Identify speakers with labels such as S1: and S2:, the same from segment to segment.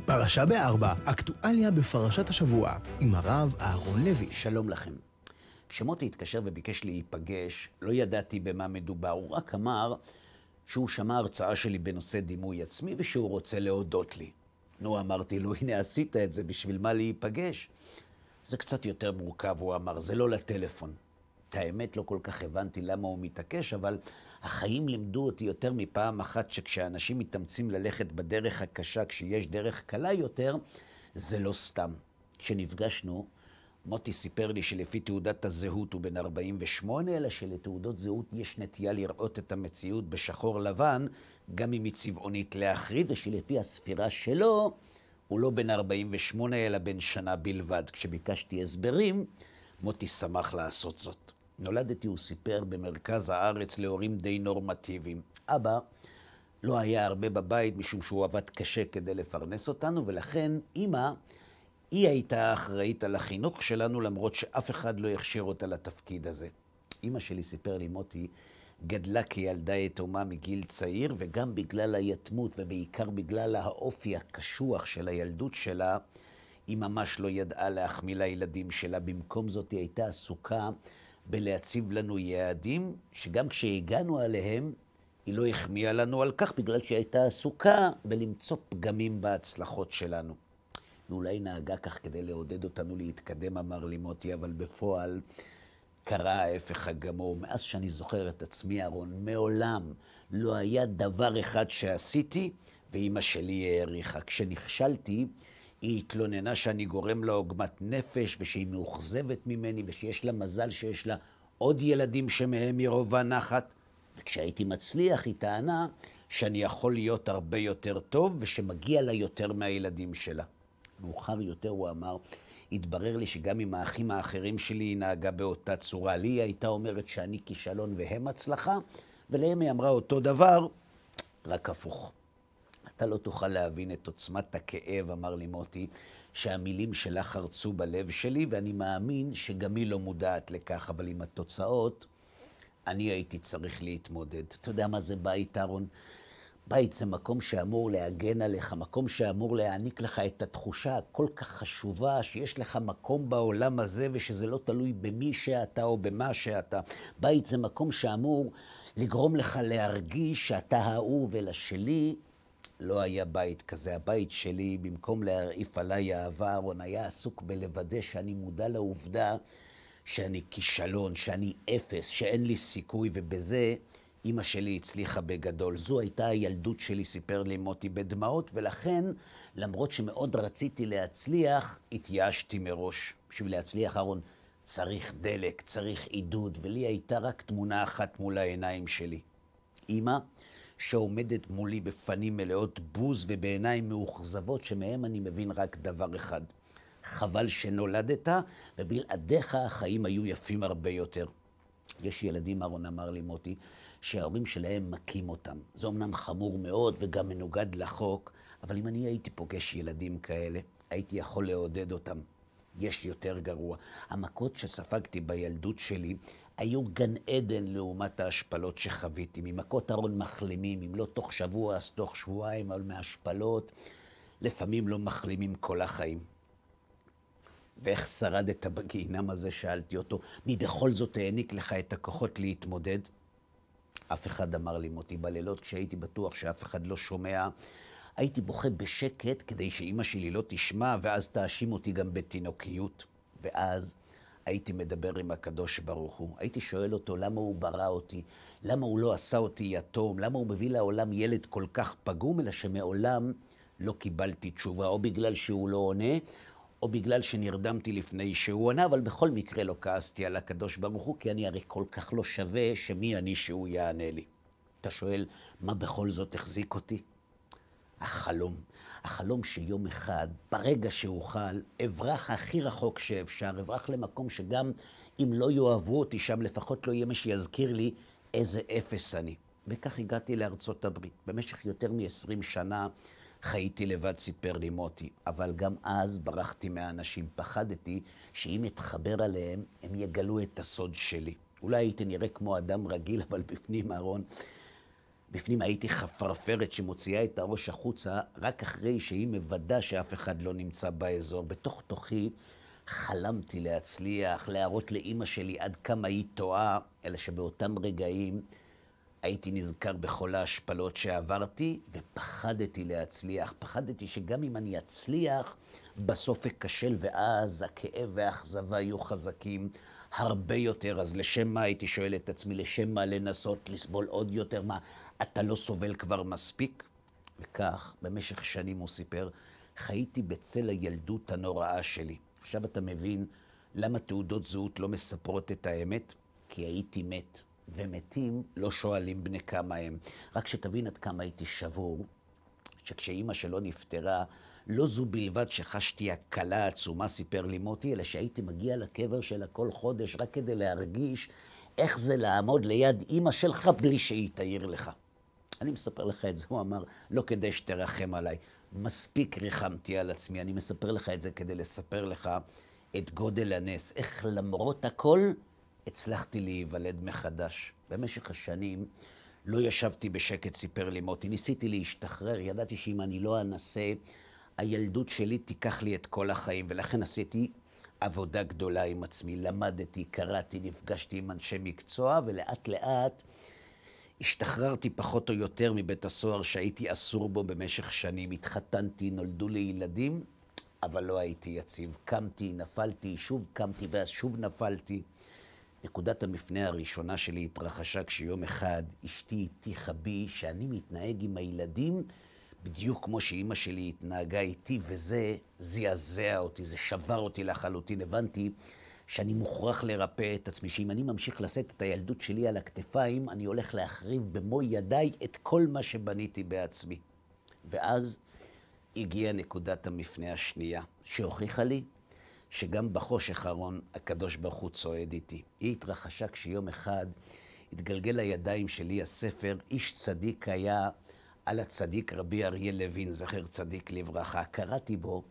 S1: פרשה בארבע, אקטואליה בפרשת השבוע, עם הרב אהרון לוי.
S2: שלום לכם. כשמוטי התקשר וביקש להיפגש, לא ידעתי במה מדובר. הוא רק אמר שהוא שמע הרצאה שלי בנושא דימוי עצמי ושהוא רוצה להודות לי. נו, אמרתי לו, הנה עשית את זה, בשביל מה להיפגש? זה קצת יותר מורכב, הוא אמר, זה לא לטלפון. את האמת לא כל כך הבנתי למה הוא מתעקש, אבל החיים לימדו אותי יותר מפעם אחת שכשאנשים מתאמצים ללכת בדרך הקשה, כשיש דרך קלה יותר, זה לא סתם. כשנפגשנו, מוטי סיפר לי שלפי תעודת הזהות הוא בן 48, אלא שלתעודות זהות יש נטייה לראות את המציאות בשחור לבן, גם אם היא צבעונית להחריד, ושלפי הספירה שלו, הוא לא בן 48, אלא בן שנה בלבד. כשביקשתי הסברים, מוטי שמח לעשות זאת. נולדתי, הוא סיפר, במרכז הארץ להורים די נורמטיביים. אבא לא היה הרבה בבית משום שהוא עבד קשה כדי לפרנס אותנו, ולכן אמא, היא הייתה אחראית על החינוך שלנו, למרות שאף אחד לא הכשיר אותה לתפקיד הזה. אמא שלי, סיפר לי מוטי, גדלה כילדה יתומה מגיל צעיר, וגם בגלל היתמות ובעיקר בגלל האופי הקשוח של הילדות שלה, היא ממש לא ידעה להחמיא לילדים שלה. במקום זאת היא הייתה עסוקה בלהציב לנו יעדים, שגם כשהגענו עליהם, היא לא החמיאה לנו על כך, בגלל שהיא הייתה עסוקה בלמצוא פגמים בהצלחות שלנו. ואולי נהגה כך כדי לעודד אותנו להתקדם, אמר לי מוטי, אבל בפועל קרה ההפך הגמור. מאז שאני זוכר את עצמי, אהרון, מעולם לא היה דבר אחד שעשיתי, ואמא שלי העריכה. כשנכשלתי, היא התלוננה שאני גורם לה עוגמת נפש, ושהיא מאוכזבת ממני, ושיש לה מזל שיש לה עוד ילדים שמהם היא רווה נחת. וכשהייתי מצליח, היא טענה שאני יכול להיות הרבה יותר טוב, ושמגיע לה יותר מהילדים שלה. מאוחר יותר, הוא אמר, התברר לי שגם עם האחים האחרים שלי היא נהגה באותה צורה. לי היא הייתה אומרת שאני כישלון והם הצלחה, ולהם היא אמרה אותו דבר, רק הפוך. אתה לא תוכל להבין את עוצמת הכאב, אמר לי מוטי, שהמילים שלה חרצו בלב שלי, ואני מאמין שגם היא לא מודעת לכך, אבל עם התוצאות, אני הייתי צריך להתמודד. אתה יודע מה זה בית, אהרון? בית זה מקום שאמור להגן עליך, מקום שאמור להעניק לך את התחושה הכל כך חשובה, שיש לך מקום בעולם הזה, ושזה לא תלוי במי שאתה או במה שאתה. בית זה מקום שאמור לגרום לך להרגיש שאתה האהוב, אלא שלי לא היה בית כזה. הבית שלי, במקום להרעיף עליי אהבה, אהרון, היה עסוק בלוודא שאני מודע לעובדה שאני כישלון, שאני אפס, שאין לי סיכוי, ובזה אמא שלי הצליחה בגדול. זו הייתה הילדות שלי, סיפר לי מוטי בדמעות, ולכן, למרות שמאוד רציתי להצליח, התייאשתי מראש. בשביל להצליח, אהרון, צריך דלק, צריך עידוד, ולי הייתה רק תמונה אחת מול העיניים שלי. אמא שעומדת מולי בפנים מלאות בוז ובעיניים מאוכזבות, שמהם אני מבין רק דבר אחד. חבל שנולדת, ובלעדיך החיים היו יפים הרבה יותר. יש ילדים, אהרון, אמר לי מוטי, שההורים שלהם מכים אותם. זה אומנם חמור מאוד וגם מנוגד לחוק, אבל אם אני הייתי פוגש ילדים כאלה, הייתי יכול לעודד אותם. יש יותר גרוע. המכות שספגתי בילדות שלי היו גן עדן לעומת ההשפלות שחוויתי. ממכות, אהרון, מחלימים, אם לא תוך שבוע אז תוך שבועיים, אבל מהשפלות לפעמים לא מחלימים כל החיים. ואיך שרדת בגיהינום הזה? שאלתי אותו. מי בכל זאת העניק לך את הכוחות להתמודד? אף אחד, אמר לי מוטי, בלילות כשהייתי בטוח שאף אחד לא שומע, הייתי בוכה בשקט כדי שאמא שלי לא תשמע, ואז תאשים אותי גם בתינוקיות. ואז הייתי מדבר עם הקדוש ברוך הוא. הייתי שואל אותו למה הוא ברא אותי, למה הוא לא עשה אותי יתום, למה הוא מביא לעולם ילד כל כך פגום, אלא שמעולם לא קיבלתי תשובה, או בגלל שהוא לא עונה, או בגלל שנרדמתי לפני שהוא עונה, אבל בכל מקרה לא כעסתי על הקדוש ברוך הוא, כי אני הרי כל כך לא שווה שמי אני שהוא יענה לי. אתה שואל, מה בכל זאת החזיק אותי? החלום. החלום שיום אחד, ברגע שאוכל, אברח הכי רחוק שאפשר, אברח למקום שגם אם לא יאהבו אותי שם, לפחות לא יהיה מי שיזכיר לי איזה אפס אני. וכך הגעתי לארצות הברית. במשך יותר מ-20 שנה, חייתי לבד, סיפר לי מוטי, אבל גם אז ברחתי מהאנשים. פחדתי שאם אתחבר עליהם, הם יגלו את הסוד שלי. אולי הייתי נראה כמו אדם רגיל, אבל בפנים, אהרון, בפנים הייתי חפרפרת שמוציאה את הראש החוצה, רק אחרי שהיא מוודא שאף אחד לא נמצא באזור. בתוך תוכי חלמתי להצליח, להראות לאמא שלי עד כמה היא טועה, אלא שבאותם רגעים הייתי נזכר בכל ההשפלות שעברתי, ופחדתי להצליח. פחדתי שגם אם אני אצליח, בסוף אכשל, ואז הכאב והאכזבה יהיו חזקים הרבה יותר. אז לשם מה, הייתי שואל את עצמי, לשם מה לנסות לסבול עוד יותר? מה, אתה לא סובל כבר מספיק? וכך, במשך שנים, הוא סיפר, חייתי בצל הילדות הנוראה שלי. עכשיו אתה מבין למה תעודות זהות לא מספרות את האמת? כי הייתי מת. ומתים לא שואלים בני כמה הם. רק שתבין עד כמה הייתי שבור, שכשאימא שלו נפטרה, לא זו בלבד שחשתי הקלה עצומה, סיפר לי מוטי, אלא שהייתי מגיע לקבר שלה כל חודש רק כדי להרגיש איך זה לעמוד ליד אימא שלך בלי שהיא תעיר לך. אני מספר לך את זה, הוא אמר, לא כדי שתרחם עליי. מספיק ריחמתי על עצמי, אני מספר לך את זה כדי לספר לך את גודל הנס. איך למרות הכל הצלחתי להיוולד מחדש. במשך השנים לא ישבתי בשקט, סיפר לי מוטי. ניסיתי להשתחרר, ידעתי שאם אני לא אנסה, הילדות שלי תיקח לי את כל החיים, ולכן עשיתי עבודה גדולה עם עצמי. למדתי, קראתי, נפגשתי עם אנשי מקצוע, ולאט לאט השתחררתי פחות או יותר מבית הסוהר שהייתי אסור בו במשך שנים. התחתנתי, נולדו לי ילדים, אבל לא הייתי יציב. קמתי, נפלתי, שוב קמתי, ואז שוב נפלתי. נקודת המפנה הראשונה שלי התרחשה כשיום אחד אשתי הטיחה בי שאני מתנהג עם הילדים בדיוק כמו שאימא שלי התנהגה איתי, וזה זעזע אותי, זה שבר אותי לחלוטין. הבנתי שאני מוכרח לרפא את עצמי, שאם אני ממשיך לשאת את הילדות שלי על הכתפיים, אני הולך להחריב במו ידיי את כל מה שבניתי בעצמי. ואז הגיעה נקודת המפנה השנייה, שהוכיחה לי שגם בחושך ארון הקדוש ברוך הוא צועד איתי. היא התרחשה כשיום אחד התגלגל לידיים שלי הספר, איש צדיק היה על הצדיק רבי אריה לוין, זכר צדיק לברכה. קראתי בו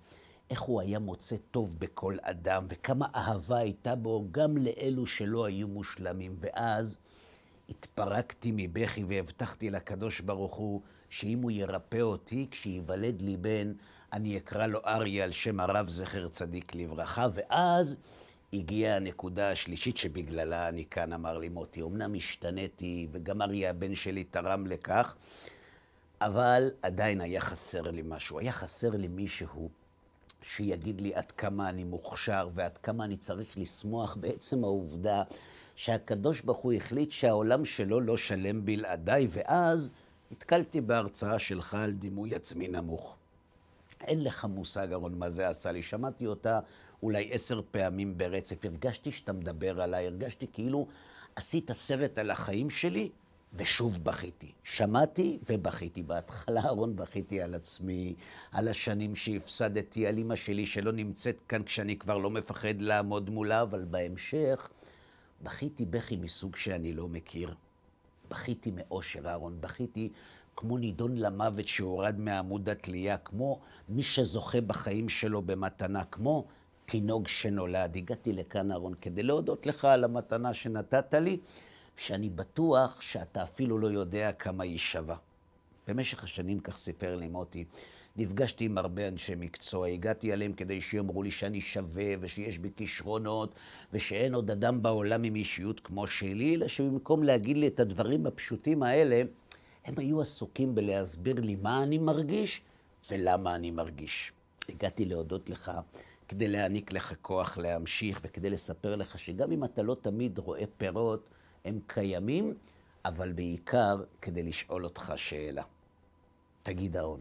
S2: איך הוא היה מוצא טוב בכל אדם, וכמה אהבה הייתה בו גם לאלו שלא היו מושלמים. ואז התפרקתי מבכי והבטחתי לקדוש ברוך הוא שאם הוא ירפא אותי, כשיוולד לי בן, אני אקרא לו אריה על שם הרב זכר צדיק לברכה. ואז הגיעה הנקודה השלישית שבגללה אני כאן, אמר לי מוטי. אמנם השתניתי וגם אריה הבן שלי תרם לכך, אבל עדיין היה חסר לי משהו. היה חסר לי מישהו שיגיד לי עד כמה אני מוכשר ועד כמה אני צריך לשמוח בעצם העובדה שהקדוש ברוך הוא החליט שהעולם שלו לא שלם בלעדיי. ואז התקלתי בהרצאה שלך על דימוי עצמי נמוך. אין לך מושג, אהרון, מה זה עשה לי. שמעתי אותה אולי 10 פעמים ברצף. הרגשתי שאתה מדבר עליי, הרגשתי כאילו עשית סרט על החיים שלי, ושוב בכיתי. שמעתי ובכיתי. בהתחלה, אהרון, בכיתי על עצמי, על השנים שהפסדתי, על אמא שלי שלא נמצאת כאן כשאני כבר לא מפחד לעמוד מולה, אבל בהמשך בכיתי בכי מסוג שאני לא מכיר. בכיתי מאושר, אהרון, בכיתי כמו נידון למוות שהורד מעמוד התלייה, כמו מי שזוכה בחיים שלו במתנה, כמו תינוק שנולד. הגעתי לכאן, אהרון, כדי להודות לך על המתנה שנתת לי, שאני בטוח שאתה אפילו לא יודע כמה היא שווה. במשך השנים, כך סיפר לי מוטי, נפגשתי עם הרבה אנשי מקצוע, הגעתי עליהם כדי שיאמרו לי שאני שווה ושיש בי כישרונות ושאין עוד אדם בעולם עם אישיות כמו שלי, אלא שבמקום להגיד לי את הדברים הפשוטים האלה, הם היו עסוקים בלהסביר לי מה אני מרגיש ולמה אני מרגיש. הגעתי להודות לך כדי להעניק לך כוח להמשיך וכדי לספר לך שגם אם אתה לא תמיד רואה פירות, הם קיימים, אבל בעיקר כדי לשאול אותך שאלה. תגיד, אהרון,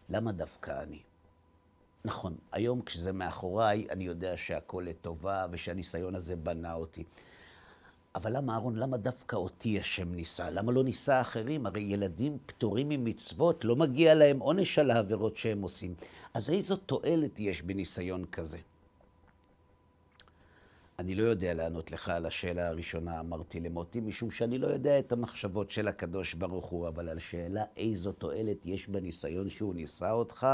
S2: למה דווקא אני? נכון, היום כשזה מאחוריי, אני יודע שהכל לטובה ושהניסיון הזה בנה אותי. אבל למה, אהרון, למה דווקא אותי השם ניסה? למה לא ניסה אחרים? הרי ילדים פטורים ממצוות, לא מגיע להם עונש על העבירות שהם עושים. אז איזו תועלת יש בניסיון כזה? אני לא יודע לענות לך על השאלה הראשונה, אמרתי למוטי, משום שאני לא יודע את המחשבות של הקדוש ברוך הוא, אבל על שאלה איזו תועלת יש בניסיון שהוא ניסה אותך,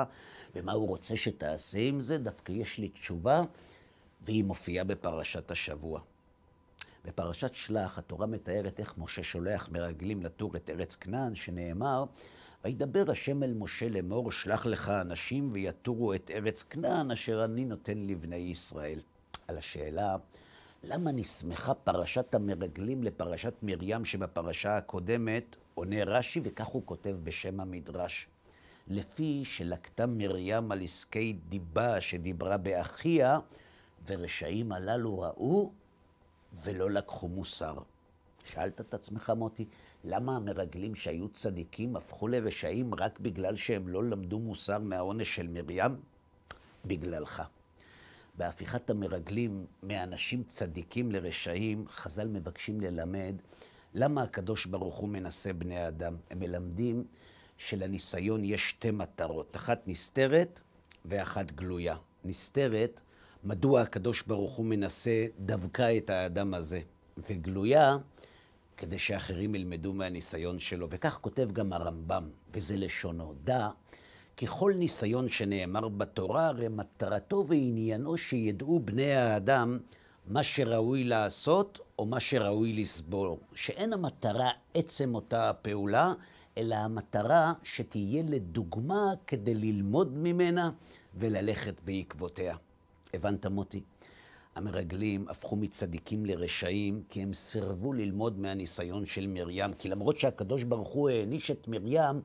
S2: ומה הוא רוצה שתעשה עם זה, דווקא יש לי תשובה, והיא מופיעה בפרשת השבוע. בפרשת שלח התורה מתארת איך משה שולח מרגלים לתור את ארץ כנען, שנאמר, וידבר השם אל משה לאמור, שלח לך אנשים ויתורו את ארץ כנען אשר אני נותן לבני ישראל. על השאלה, למה נסמכה פרשת המרגלים לפרשת מרים שבפרשה הקודמת, עונה רש"י, וכך הוא כותב בשם המדרש. לפי שלקתה מרים על עסקי דיבה שדיברה באחיה, ורשעים הללו ראו ולא לקחו מוסר. שאלת את עצמך, מוטי, למה המרגלים שהיו צדיקים הפכו לרשעים רק בגלל שהם לא למדו מוסר מהעונש של מרים? בגללך. בהפיכת המרגלים מאנשים צדיקים לרשעים, חז"ל מבקשים ללמד למה הקדוש ברוך הוא מנסה בני האדם. הם מלמדים שלניסיון יש שתי מטרות, אחת נסתרת ואחת גלויה. נסתרת, מדוע הקדוש ברוך הוא מנסה דווקא את האדם הזה, וגלויה, כדי שאחרים ילמדו מהניסיון שלו. וכך כותב גם הרמב"ם, וזה לשונו, דע, ככל ניסיון שנאמר בתורה, הרי מטרתו ועניינו שידעו בני האדם מה שראוי לעשות או מה שראוי לסבור. שאין המטרה עצם אותה הפעולה, אלא המטרה שתהיה לדוגמה כדי ללמוד ממנה וללכת בעקבותיה. הבנת מוטי? המרגלים הפכו מצדיקים לרשעים כי הם סירבו ללמוד מהניסיון של מרים, כי למרות שהקדוש ברוך הוא העניש את מרים,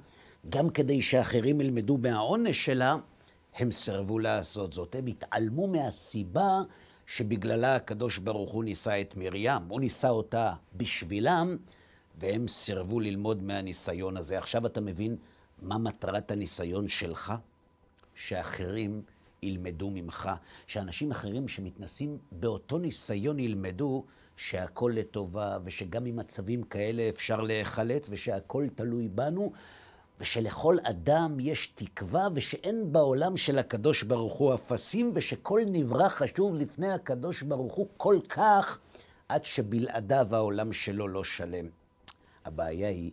S2: גם כדי שאחרים ילמדו מהעונש שלה, הם סירבו לעשות זאת. הם התעלמו מהסיבה שבגללה הקדוש ברוך הוא ניסה את מרים. הוא ניסה אותה בשבילם, והם סירבו ללמוד מהניסיון הזה. עכשיו אתה מבין מה מטרת הניסיון שלך? שאחרים ילמדו ממך, שאנשים אחרים שמתנסים באותו ניסיון ילמדו שהכל לטובה, ושגם ממצבים כאלה אפשר להיחלץ, ושהכל תלוי בנו, ושלכל אדם יש תקווה, ושאין בעולם של הקדוש ברוך הוא אפסים, ושכל נברא חשוב לפני הקדוש ברוך הוא כל כך, עד שבלעדיו העולם שלו לא שלם. הבעיה היא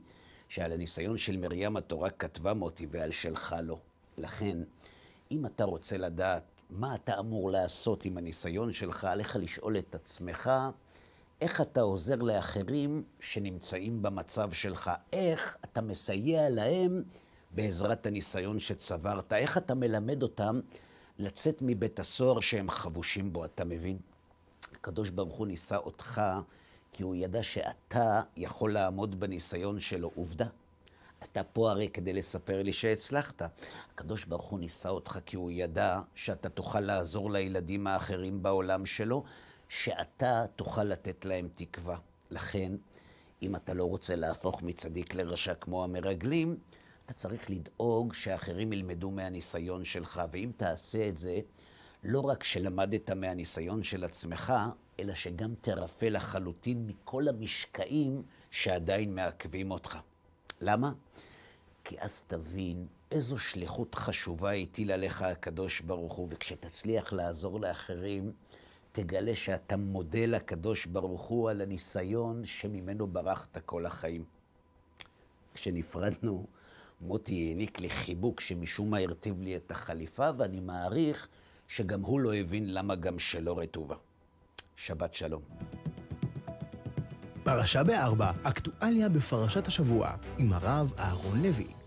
S2: שעל הניסיון של מרים התורה כתבה מוטי ועל שלך לא. לכן, אם אתה רוצה לדעת מה אתה אמור לעשות עם הניסיון שלך, עליך לשאול את עצמך, איך אתה עוזר לאחרים שנמצאים במצב שלך? איך אתה מסייע להם בעזרת הניסיון שצברת? איך אתה מלמד אותם לצאת מבית הסוהר שהם חבושים בו? אתה מבין? הקדוש ברוך הוא ניסה אותך כי הוא ידע שאתה יכול לעמוד בניסיון שלו. עובדה. אתה פה הרי כדי לספר לי שהצלחת. הקדוש ברוך הוא ניסה אותך כי הוא ידע שאתה תוכל לעזור לילדים האחרים בעולם שלו, שאתה תוכל לתת להם תקווה. לכן, אם אתה לא רוצה להפוך מצדיק לרשע כמו המרגלים, אתה צריך לדאוג שאחרים ילמדו מהניסיון שלך, ואם תעשה את זה, לא רק שלמדת מהניסיון של עצמך, אלא שגם תרפא לחלוטין מכל המשקעים שעדיין מעכבים אותך. למה? כי אז תבין איזו שליחות חשובה הטיל עליך הקדוש ברוך הוא, וכשתצליח לעזור לאחרים, תגלה שאתה מודה לקדוש ברוך הוא על הניסיון שממנו ברחת כל החיים. כשנפרדנו, מוטי העניק לי חיבוק שמשום מה הרטיב לי את החליפה, ואני מעריך שגם הוא לא הבין למה גם שלא רטובה. שבת שלום.
S1: פרשה ב4, אקטואליה בפרשת השבוע, עם הרב אהרון לוי.